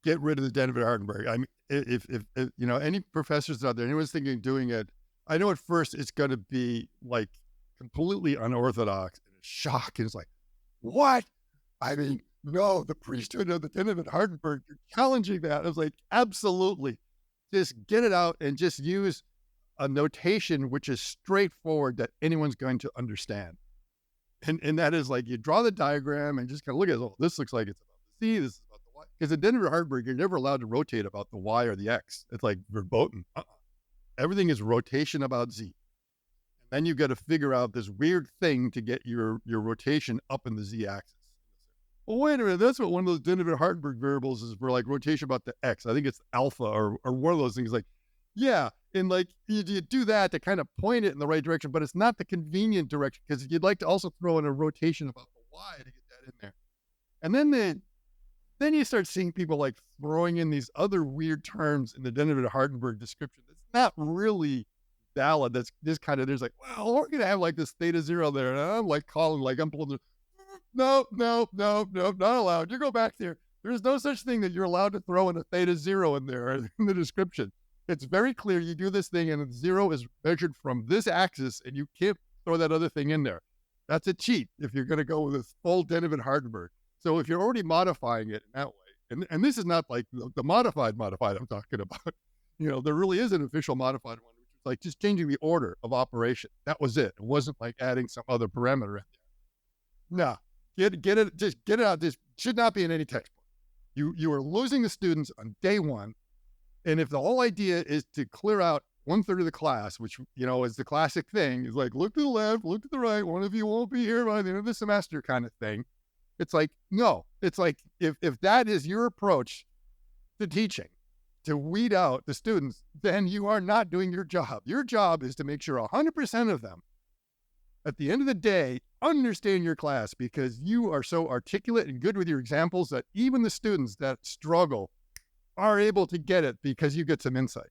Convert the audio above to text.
get rid of the Denavit Hartenberg. I mean, if you know, any professors out there, anyone's thinking of doing it, I know at first it's going to be like completely unorthodox and a shock. And it's like, what? I mean, no, the priesthood of the Denavit Hartenberg, you're challenging that. I was like, absolutely. Just get it out and just use a notation which is straightforward that anyone's going to understand. And that is like you draw the diagram and just kind of look at it. Oh, this looks like it's about the Z, this is about the Y. Because in Denver Hartberg, you're never allowed to rotate about the Y or the X. It's like verboten. Everything is rotation about Z. And then you've got to figure out this weird thing to get your rotation up in the Z axis. Well, wait a minute. That's what one of those Denver Hartberg variables is for, like rotation about the X. I think it's alpha or one of those things. Like, yeah, and like you do that to kind of point it in the right direction, but it's not the convenient direction because you'd like to also throw in a rotation about the Y to get that in there. And then you start seeing people like throwing in these other weird terms in the Denavit Hartenberg description that's not really valid. That's just kind of, there's like, well, we're gonna have like this theta zero there, and I'm like calling, like I'm pulling the, no, not allowed. You go back there. There's no such thing that you're allowed to throw in a theta zero in there in the description. It's very clear you do this thing and the zero is measured from this axis and you can't throw that other thing in there. That's a cheat if you're going to go with this full Denavit Hartenberg. So if you're already modifying it in that way, and this is not like the modified I'm talking about, you know, there really is an official modified one, which is like just changing the order of operation. That was it. It wasn't like adding some other parameter in there. No, get it, just get it out. This should not be in any textbook. You are losing the students on day one. And if the whole idea is to clear out 1/3 of the class, which, you know, is the classic thing, is like, look to the left, look to the right, one of you won't be here by the end of the semester kind of thing. It's like, no, it's like, if that is your approach to teaching, to weed out the students, then you are not doing your job. Your job is to make sure 100% of them, at the end of the day, understand your class because you are so articulate and good with your examples that even the students that struggle are able to get it because you get some insight.